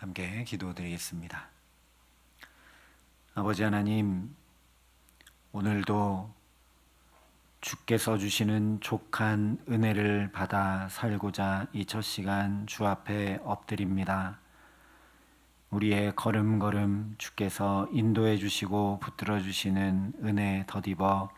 함께 기도드리겠습니다. 아버지 하나님, 오늘도 주께서 주시는 족한 은혜를 받아 살고자 이 첫 시간 주 앞에 엎드립니다. 우리의 걸음걸음 주께서 인도해 주시고 붙들어 주시는 은혜 덧입어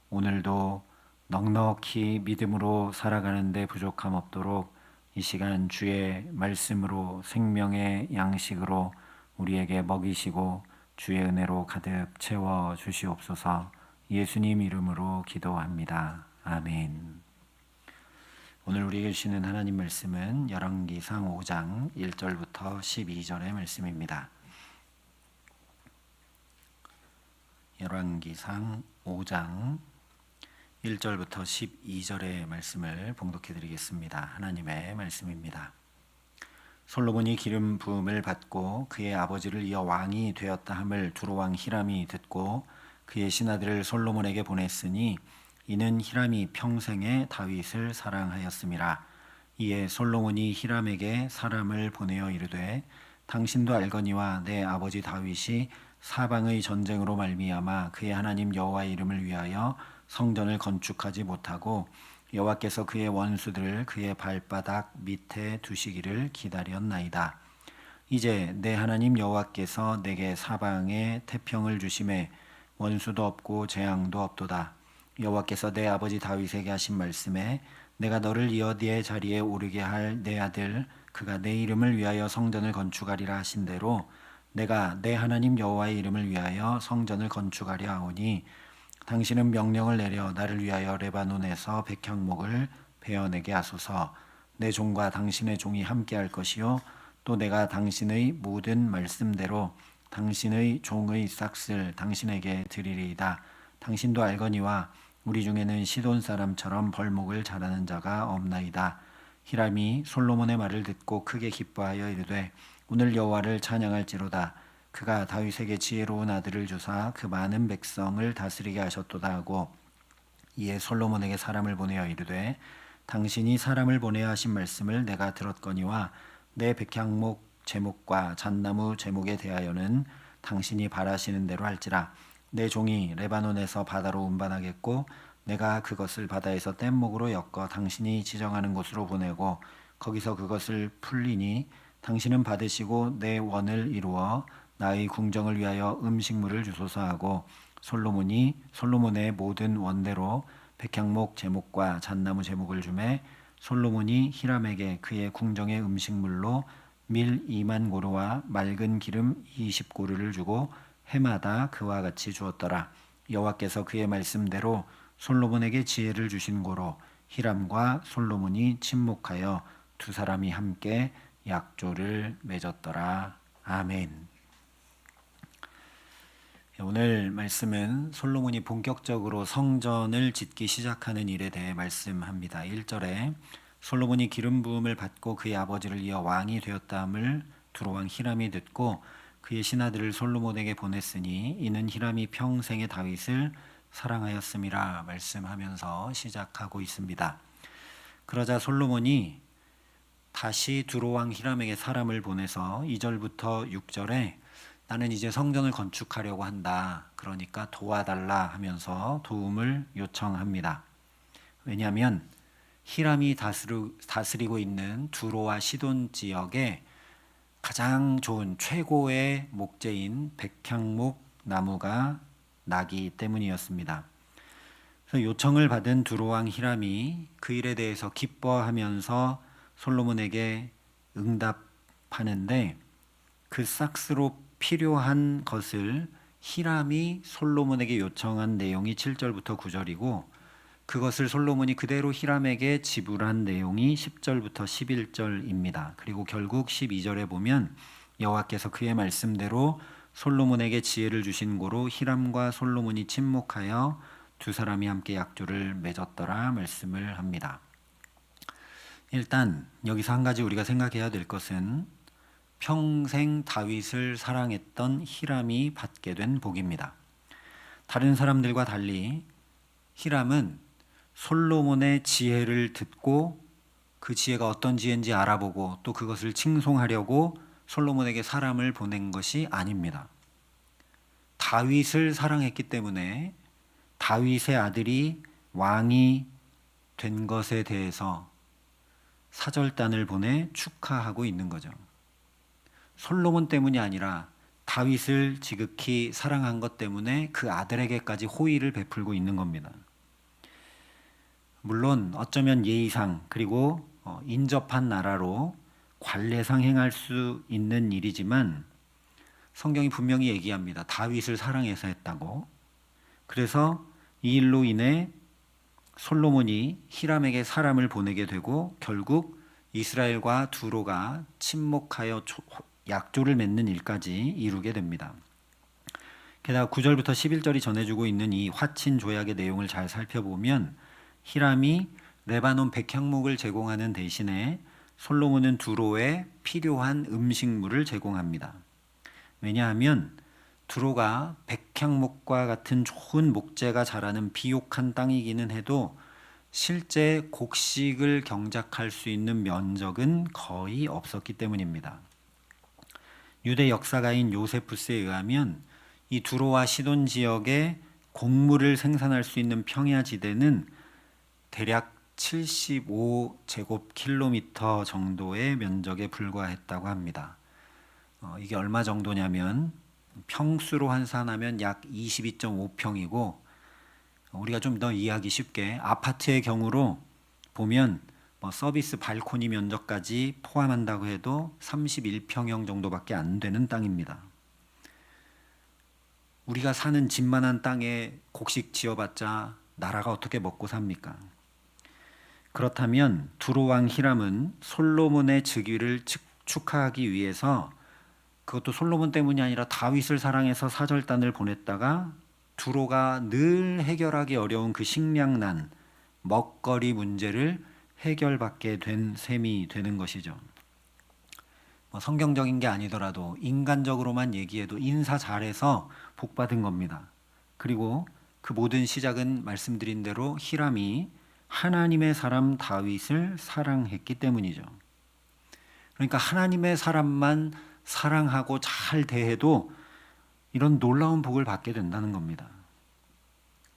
오늘도 넉넉히 믿음으로 살아가는데 부족함 없도록 이 시간 주의 말씀으로 생명의 양식으로 우리에게 먹이시고 주의 은혜로 가득 채워 주시옵소서. 예수님 이름으로 기도합니다. 아멘. 오늘 우리에게 주시는 하나님 말씀은 열왕기상 5장 1절부터 12절의 말씀입니다. 열왕기상 5장 1절부터 12절의 말씀을 봉독해 드리겠습니다. 하나님의 말씀입니다. 솔로몬이 기름 부음을 받고 그의 아버지를 이어 왕이 되었다 함을 두로왕 히람이 듣고 그의 신하들을 솔로몬에게 보냈으니 이는 히람이 평생에 다윗을 사랑하였음이라. 이에 솔로몬이 히람에게 사람을 보내어 이르되 당신도 알거니와 내 아버지 다윗이 사방의 전쟁으로 말미암아 그의 하나님 여호와의 이름을 위하여 성전을 건축하지 못하고 여호와께서 그의 원수들을 그의 발바닥 밑에 두시기를 기다렸나이다. 이제 내 하나님 여호와께서 내게 사방에 태평을 주심에 원수도 없고 재앙도 없도다. 여호와께서 내 아버지 다윗에게 하신 말씀에 내가 너를 이어 네 자리에 오르게 할 내 아들 그가 내 이름을 위하여 성전을 건축하리라 하신 대로 내가 내 하나님 여호와의 이름을 위하여 성전을 건축하려 하오니 당신은 명령을 내려 나를 위하여 레바논에서 백향목을 베어내게 하소서. 내 종과 당신의 종이 함께할 것이요 또 내가 당신의 모든 말씀대로 당신의 종의 싹을 당신에게 드리리이다. 당신도 알거니와 우리 중에는 시돈 사람처럼 벌목을 잘하는 자가 없나이다. 히람이 솔로몬의 말을 듣고 크게 기뻐하여 이르되 오늘 여호와를 찬양할지로다. 그가 다윗에게 지혜로운 아들을 주사 그 많은 백성을 다스리게 하셨도다 하고 이에 솔로몬에게 사람을 보내어 이르되 당신이 사람을 보내어 하신 말씀을 내가 들었거니와 내 백향목 제목과 잣나무 제목에 대하여는 당신이 바라시는 대로 할지라. 내 종이 레바논에서 바다로 운반하겠고 내가 그것을 바다에서 뗏목으로 엮어 당신이 지정하는 곳으로 보내고 거기서 그것을 풀리니 당신은 받으시고 내 원을 이루어 나의 궁정을 위하여 음식물을 주소서 하고 솔로몬의 모든 원대로 백향목 제목과 잣나무 제목을 주매 솔로몬이 히람에게 그의 궁정의 음식물로 밀 2만 고루와 맑은 기름 20고루를 주고 해마다 그와 같이 주었더라. 여호와께서 그의 말씀대로 솔로몬에게 지혜를 주신 고로 히람과 솔로몬이 친목하여 두 사람이 함께 약조를 맺었더라. 아멘. 오늘 말씀은 솔로몬이 본격적으로 성전을 짓기 시작하는 일에 대해 말씀합니다. 1절에 솔로몬이 기름 부음을 받고 그의 아버지를 이어 왕이 되었다함을 두로왕 히람이 듣고 그의 신하들을 솔로몬에게 보냈으니 이는 히람이 평생에 다윗을 사랑하였음이라 말씀하면서 시작하고 있습니다. 그러자 솔로몬이 다시 두로왕 히람에게 사람을 보내서 2절부터 6절에 나는 이제 성전을 건축하려고 한다. 그러니까 도와달라 하면서 도움을 요청합니다. 왜냐하면 히람이 다스리고 있는 두로와 시돈 지역에 가장 좋은 최고의 목재인 백향목 나무가 나기 때문이었습니다. 그래서 요청을 받은 두로왕 히람이 그 일에 대해서 기뻐하면서 솔로몬에게 응답하는데 그 싹스로 필요한 것을 히람이 솔로몬에게 요청한 내용이 7절부터 9절이고 그것을 솔로몬이 그대로 히람에게 지불한 내용이 10절부터 11절입니다. 그리고 결국 12절에 보면 여호와께서 그의 말씀대로 솔로몬에게 지혜를 주신 고로 히람과 솔로몬이 친목하여 두 사람이 함께 약조를 맺었더라 말씀을 합니다. 일단 여기서 한 가지 우리가 생각해야 될 것은 평생 다윗을 사랑했던 히람이 받게 된 복입니다. 다른 사람들과 달리 히람은 솔로몬의 지혜를 듣고 그 지혜가 어떤 지혜인지 알아보고 또 그것을 칭송하려고 솔로몬에게 사람을 보낸 것이 아닙니다. 다윗을 사랑했기 때문에 다윗의 아들이 왕이 된 것에 대해서 사절단을 보내 축하하고 있는 거죠. 솔로몬 때문이 아니라 다윗을 지극히 사랑한 것 때문에 그 아들에게까지 호의를 베풀고 있는 겁니다. 물론 어쩌면 예의상 그리고 인접한 나라로 관례상 행할 수 있는 일이지만 성경이 분명히 얘기합니다. 다윗을 사랑해서 했다고. 그래서 이 일로 인해 솔로몬이 히람에게 사람을 보내게 되고 결국 이스라엘과 두로가 침묵하여 약조를 맺는 일까지 이루게 됩니다. 게다가 9절부터 11절이 전해주고 있는 이 화친 조약의 내용을 잘 살펴보면 히람이 레바논 백향목을 제공하는 대신에 솔로몬은 두로에 필요한 음식물을 제공합니다. 왜냐하면 두로가 백향목과 같은 좋은 목재가 자라는 비옥한 땅이기는 해도 실제 곡식을 경작할 수 있는 면적은 거의 없었기 때문입니다. 유대 역사가인 요세푸스에 의하면 이 두로와 시돈 지역의 곡물을 생산할 수 있는 평야지대는 대략 75제곱킬로미터 정도의 면적에 불과했다고 합니다. 이게 얼마 정도냐면 평수로 환산하면 약 22.5평이고 우리가 좀 더 이해하기 쉽게 아파트의 경우로 보면 서비스 발코니 면적까지 포함한다고 해도 31평형 정도밖에 안 되는 땅입니다. 우리가 사는 집만한 땅에 곡식 지어봤자 나라가 어떻게 먹고 삽니까? 그렇다면 두로왕 히람은 솔로몬의 즉위를 축하하기 위해서 그것도 솔로몬 때문이 아니라 다윗을 사랑해서 사절단을 보냈다가 두로가 늘 해결하기 어려운 그 식량난, 먹거리 문제를 해결받게 된 셈이 되는 것이죠. 성경적인 게 아니더라도 인간적으로만 얘기해도 인사 잘해서 복받은 겁니다. 그리고 그 모든 시작은 말씀드린 대로 히람이 하나님의 사람 다윗을 사랑했기 때문이죠. 그러니까 하나님의 사람만 사랑하고 잘 대해도 이런 놀라운 복을 받게 된다는 겁니다.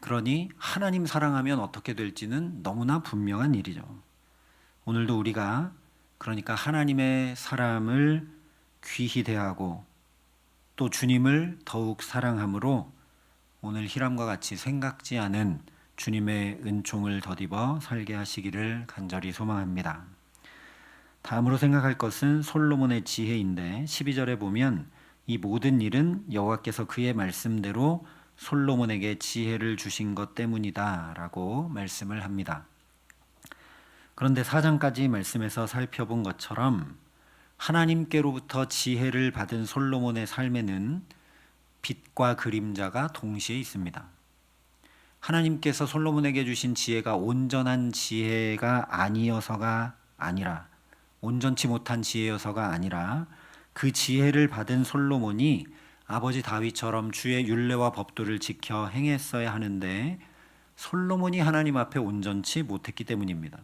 그러니 하나님 사랑하면 어떻게 될지는 너무나 분명한 일이죠. 오늘도 우리가 그러니까 하나님의 사람을 귀히 대하고 또 주님을 더욱 사랑함으로 오늘 히람과 같이 생각지 않은 주님의 은총을 덧입어 살게 하시기를 간절히 소망합니다. 다음으로 생각할 것은 솔로몬의 지혜인데 12절에 보면 이 모든 일은 여호와께서 그의 말씀대로 솔로몬에게 지혜를 주신 것 때문이다 라고 말씀을 합니다. 그런데 4장까지 말씀에서 살펴본 것처럼 하나님께로부터 지혜를 받은 솔로몬의 삶에는 빛과 그림자가 동시에 있습니다. 하나님께서 솔로몬에게 주신 지혜가 온전한 지혜가 아니어서가 아니라 온전치 못한 지혜여서가 아니라 그 지혜를 받은 솔로몬이 아버지 다윗처럼 주의 율례와 법도를 지켜 행했어야 하는데 솔로몬이 하나님 앞에 온전치 못했기 때문입니다.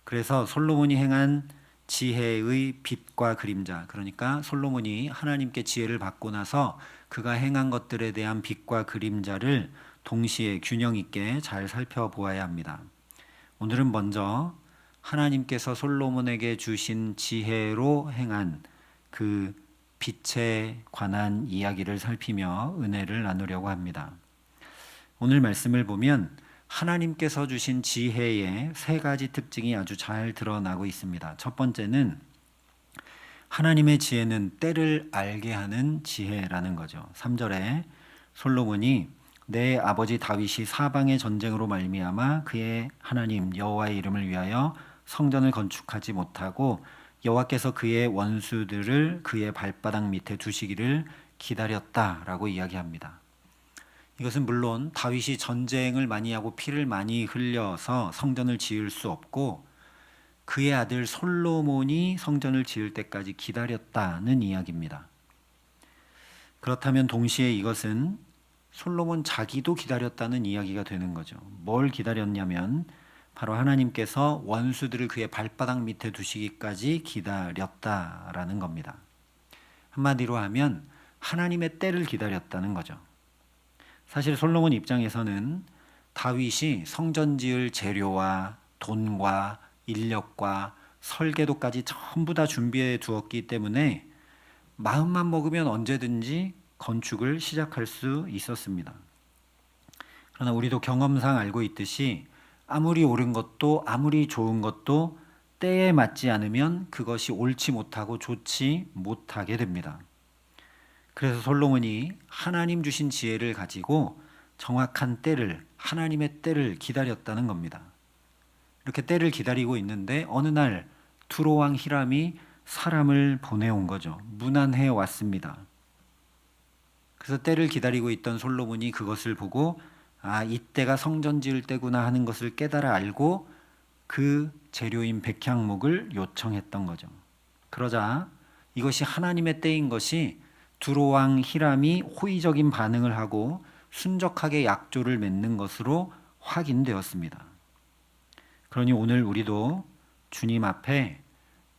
그래서 솔로몬이 행한 지혜의 빛과 그림자, 그러니까 솔로몬이 하나님께 지혜를 받고 나서 그가 행한 것들에 대한 빛과 그림자를 동시에 균형 있게 잘 살펴보아야 합니다. 오늘은 먼저 하나님께서 솔로몬에게 주신 지혜로 행한 그 빛에 관한 이야기를 살피며 은혜를 나누려고 합니다. 오늘 말씀을 보면 하나님께서 주신 지혜의 세 가지 특징이 아주 잘 드러나고 있습니다. 첫 번째는 하나님의 지혜는 때를 알게 하는 지혜라는 거죠. 3절에 솔로몬이 내 아버지 다윗이 사방의 전쟁으로 말미암아 그의 하나님 여호와의 이름을 위하여 성전을 건축하지 못하고 여호와께서 그의 원수들을 그의 발바닥 밑에 두시기를 기다렸다라고 이야기합니다. 이것은 물론 다윗이 전쟁을 많이 하고 피를 많이 흘려서 성전을 지을 수 없고 그의 아들 솔로몬이 성전을 지을 때까지 기다렸다는 이야기입니다. 그렇다면 동시에 이것은 솔로몬 자기도 기다렸다는 이야기가 되는 거죠. 뭘 기다렸냐면 바로 하나님께서 원수들을 그의 발바닥 밑에 두시기까지 기다렸다라는 겁니다. 한마디로 하면 하나님의 때를 기다렸다는 거죠. 사실 솔로몬 입장에서는 다윗이 성전 지을 재료와 돈과 인력과 설계도까지 전부 다 준비해 두었기 때문에 마음만 먹으면 언제든지 건축을 시작할 수 있었습니다. 그러나 우리도 경험상 알고 있듯이 아무리 옳은 것도 아무리 좋은 것도 때에 맞지 않으면 그것이 옳지 못하고 좋지 못하게 됩니다. 그래서 솔로몬이 하나님 주신 지혜를 가지고 정확한 때를, 하나님의 때를 기다렸다는 겁니다. 이렇게 때를 기다리고 있는데 어느 날 두로 왕 히람이 사람을 보내온 거죠. 문안해 왔습니다. 그래서 때를 기다리고 있던 솔로몬이 그것을 보고 이때가 성전 지을 때구나 하는 것을 깨달아 알고 그 재료인 백향목을 요청했던 거죠. 그러자 이것이 하나님의 때인 것이 두로 왕 히람이 호의적인 반응을 하고 순적하게 약조를 맺는 것으로 확인되었습니다. 그러니 오늘 우리도 주님 앞에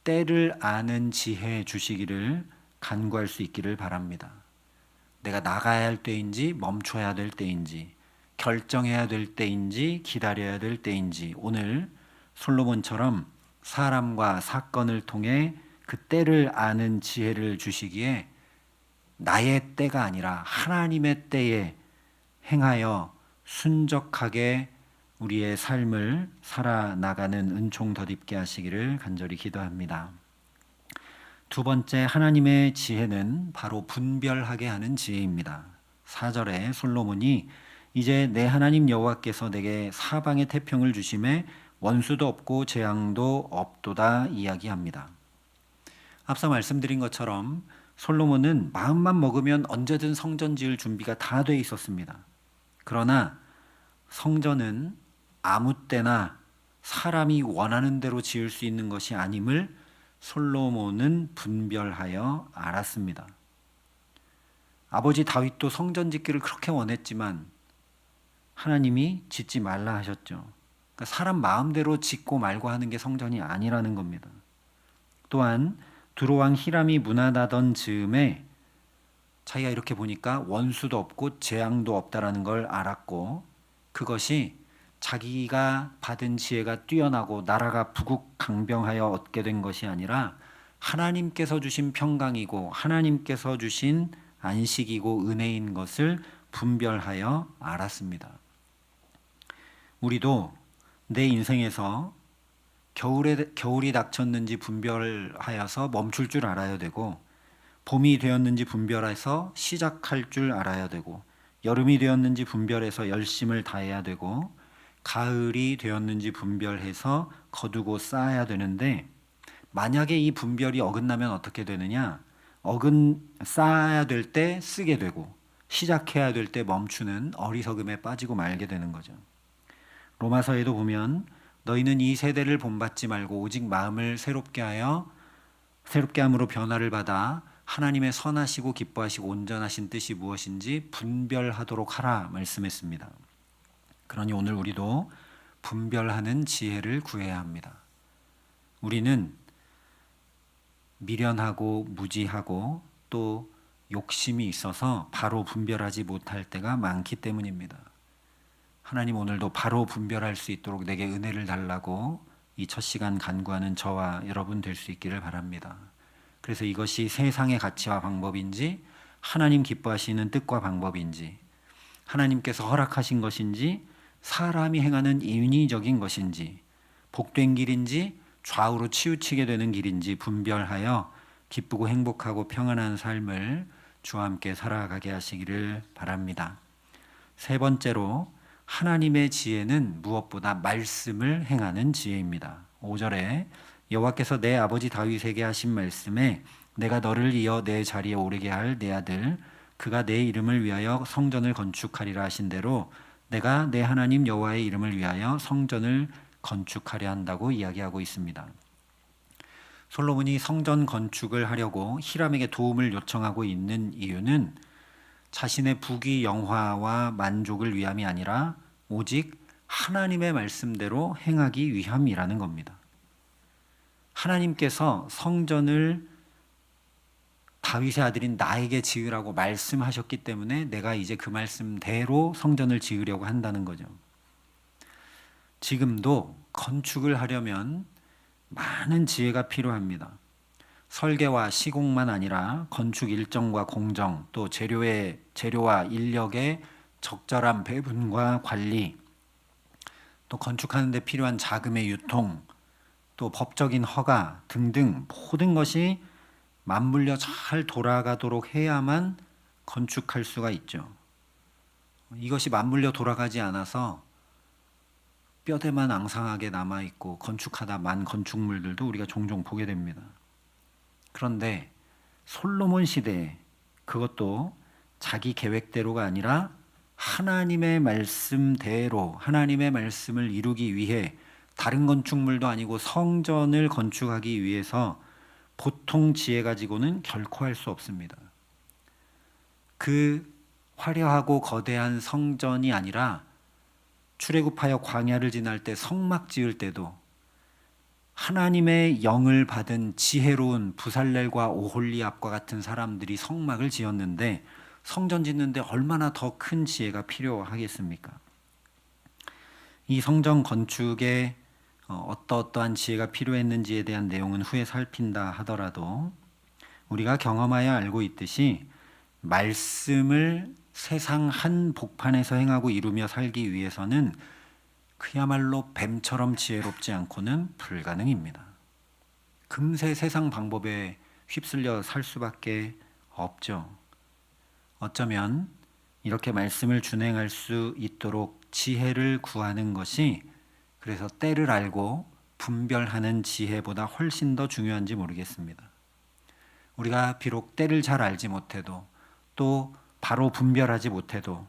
때를 아는 지혜 주시기를 간구할 수 있기를 바랍니다. 내가 나가야 할 때인지 멈춰야 될 때인지 결정해야 될 때인지 기다려야 될 때인지 오늘 솔로몬처럼 사람과 사건을 통해 그 때를 아는 지혜를 주시기에 나의 때가 아니라 하나님의 때에 행하여 순적하게 우리의 삶을 살아나가는 은총 덧입게 하시기를 간절히 기도합니다. 두 번째 하나님의 지혜는 바로 분별하게 하는 지혜입니다. 4절에 솔로몬이 이제 내 하나님 여호와께서 내게 사방의 태평을 주심에 원수도 없고 재앙도 없도다 이야기합니다. 앞서 말씀드린 것처럼 솔로몬은 마음만 먹으면 언제든 성전 지을 준비가 다 돼 있었습니다. 그러나 성전은 아무 때나 사람이 원하는 대로 지을 수 있는 것이 아님을 솔로몬은 분별하여 알았습니다. 아버지 다윗도 성전 짓기를 그렇게 원했지만 하나님이 짓지 말라 하셨죠. 그러니까 사람 마음대로 짓고 말고 하는 게 성전이 아니라는 겁니다. 또한 두로 왕 히람이 문안하던 즈음에 자기가 이렇게 보니까 원수도 없고 재앙도 없다라는 걸 알았고 그것이 자기가 받은 지혜가 뛰어나고 나라가 부국강병하여 얻게 된 것이 아니라 하나님께서 주신 평강이고 하나님께서 주신 안식이고 은혜인 것을 분별하여 알았습니다. 우리도 내 인생에서 겨울이 닥쳤는지 분별하여서 멈출 줄 알아야 되고 봄이 되었는지 분별해서 시작할 줄 알아야 되고 여름이 되었는지 분별해서 열심을 다해야 되고 가을이 되었는지 분별해서 거두고 쌓아야 되는데 만약에 이 분별이 어긋나면 어떻게 되느냐? 쌓아야 될 때 쓰게 되고 시작해야 될 때 멈추는 어리석음에 빠지고 말게 되는 거죠. 로마서에도 보면 너희는 이 세대를 본받지 말고 오직 마음을 새롭게 함으로 변화를 받아 하나님의 선하시고 기뻐하시고 온전하신 뜻이 무엇인지 분별하도록 하라 말씀했습니다. 그러니 오늘 우리도 분별하는 지혜를 구해야 합니다. 우리는 미련하고 무지하고 또 욕심이 있어서 바로 분별하지 못할 때가 많기 때문입니다. 하나님 오늘도 바로 분별할 수 있도록 내게 은혜를 달라고 이 첫 시간 간구하는 저와 여러분 될 수 있기를 바랍니다. 그래서 이것이 세상의 가치와 방법인지 하나님 기뻐하시는 뜻과 방법인지 하나님께서 허락하신 것인지 사람이 행하는 인위적인 것인지 복된 길인지 좌우로 치우치게 되는 길인지 분별하여 기쁘고 행복하고 평안한 삶을 주와 함께 살아가게 하시기를 바랍니다. 세 번째로 하나님의 지혜는 무엇보다 말씀을 행하는 지혜입니다. 5절에 여호와께서 내 아버지 다윗에게 하신 말씀에 내가 너를 이어 내 자리에 오르게 할 내 아들 그가 내 이름을 위하여 성전을 건축하리라 하신 대로 내가 내 하나님 여호와의 이름을 위하여 성전을 건축하려 한다고 이야기하고 있습니다. 솔로몬이 성전 건축을 하려고 히람에게 도움을 요청하고 있는 이유는 자신의 부귀 영화와 만족을 위함이 아니라 오직 하나님의 말씀대로 행하기 위함이라는 겁니다. 하나님께서 성전을 다윗의 아들인 나에게 지으라고 말씀하셨기 때문에 내가 이제 그 말씀대로 성전을 지으려고 한다는 거죠. 지금도 건축을 하려면 많은 지혜가 필요합니다. 설계와 시공만 아니라 건축 일정과 공정, 또 재료와 인력의 적절한 배분과 관리, 또 건축하는 데 필요한 자금의 유통, 또 법적인 허가 등등 모든 것이 맞물려 잘 돌아가도록 해야만 건축할 수가 있죠. 이것이 맞물려 돌아가지 않아서 뼈대만 앙상하게 남아있고 건축하다 만 건축물들도 우리가 종종 보게 됩니다. 그런데 솔로몬 시대에 그것도 자기 계획대로가 아니라 하나님의 말씀대로 하나님의 말씀을 이루기 위해 다른 건축물도 아니고 성전을 건축하기 위해서 보통 지혜 가지고는 결코 할 수 없습니다. 그 화려하고 거대한 성전이 아니라 출애굽하여 광야를 지날 때 성막 지을 때도 하나님의 영을 받은 지혜로운 부살렐과 오홀리압과 같은 사람들이 성막을 지었는데 성전 짓는데 얼마나 더 큰 지혜가 필요하겠습니까? 이 성전 건축에 어떠한 지혜가 필요했는지에 대한 내용은 후에 살핀다 하더라도 우리가 경험하여 알고 있듯이 말씀을 세상 한 복판에서 행하고 이루며 살기 위해서는 그야말로 뱀처럼 지혜롭지 않고는 불가능입니다. 금세 세상 방법에 휩쓸려 살 수밖에 없죠. 어쩌면 이렇게 말씀을 준행할 수 있도록 지혜를 구하는 것이 그래서 때를 알고 분별하는 지혜보다 훨씬 더 중요한지 모르겠습니다. 우리가 비록 때를 잘 알지 못해도 또 바로 분별하지 못해도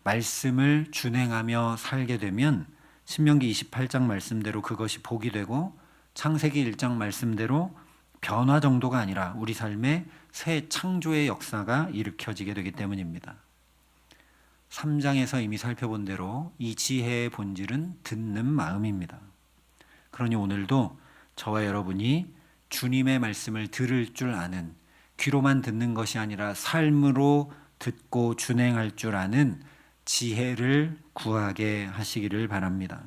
말씀을 준행하며 살게 되면 신명기 28장 말씀대로 그것이 복이 되고 창세기 1장 말씀대로 변화 정도가 아니라 우리 삶에 새 창조의 역사가 일으켜지게 되기 때문입니다. 3장에서 이미 살펴본 대로 이 지혜의 본질은 듣는 마음입니다. 그러니 오늘도 저와 여러분이 주님의 말씀을 들을 줄 아는, 귀로만 듣는 것이 아니라 삶으로 듣고 준행할 줄 아는 지혜를 구하게 하시기를 바랍니다.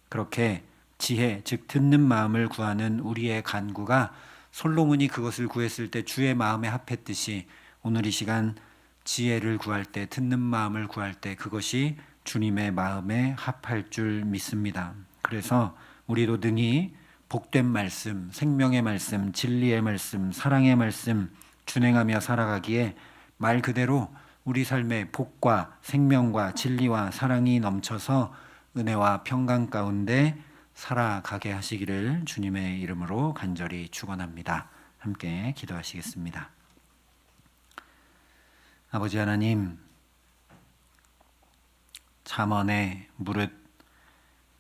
그렇게 지혜, 즉 듣는 마음을 구하는 우리의 간구가 솔로몬이 그것을 구했을 때 주의 마음에 합했듯이 오늘 이 시간 지혜를 구할 때, 듣는 마음을 구할 때 그것이 주님의 마음에 합할 줄 믿습니다. 그래서 우리도 능히 복된 말씀, 생명의 말씀, 진리의 말씀, 사랑의 말씀 준행하며 살아가기에 말 그대로 우리 삶에 복과 생명과 진리와 사랑이 넘쳐서 은혜와 평강 가운데 살아가게 하시기를 주님의 이름으로 간절히 축원합니다. 함께 기도하시겠습니다. 아버지 하나님, 잠언에 무릇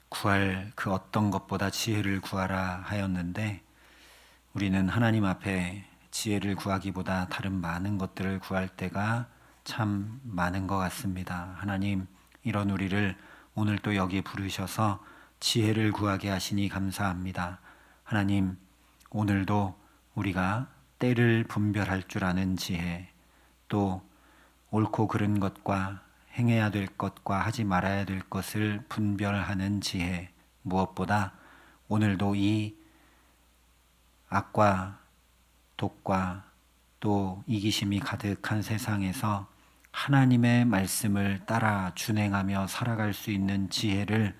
구할 그 어떤 것보다 지혜를 구하라 하였는데 우리는 하나님 앞에 지혜를 구하기보다 다른 많은 것들을 구할 때가 참 많은 것 같습니다. 하나님, 이런 우리를 오늘 또 여기 부르셔서 지혜를 구하게 하시니 감사합니다. 하나님, 오늘도 우리가 때를 분별할 줄 아는 지혜, 또 옳고 그른 것과 행해야 될 것과 하지 말아야 될 것을 분별하는 지혜, 무엇보다 오늘도 이 악과 독과 또 이기심이 가득한 세상에서 하나님의 말씀을 따라 준행하며 살아갈 수 있는 지혜를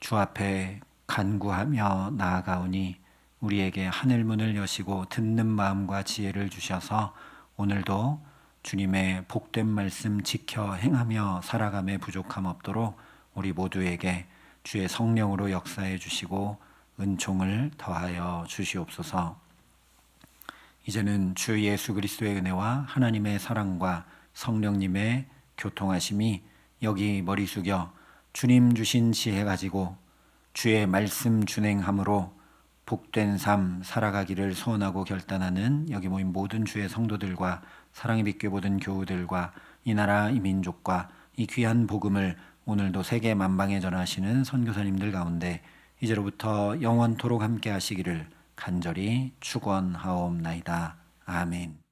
주 앞에 간구하며 나아가오니 우리에게 하늘문을 여시고 듣는 마음과 지혜를 주셔서 오늘도 주님의 복된 말씀 지켜 행하며 살아감에 부족함 없도록 우리 모두에게 주의 성령으로 역사해 주시고 은총을 더하여 주시옵소서. 이제는 주 예수 그리스도의 은혜와 하나님의 사랑과 성령님의 교통하심이 여기 머리 숙여 주님 주신 지혜 가지고 주의 말씀 준행함으로 복된 삶 살아가기를 소원하고 결단하는 여기 모인 모든 주의 성도들과 사랑의 빛교회 모든 교우들과 이 나라 이 민족과 이 귀한 복음을 오늘도 세계 만방에 전하시는 선교사님들 가운데 이제로부터 영원토록 함께 하시기를 간절히 축원하옵나이다. 아멘.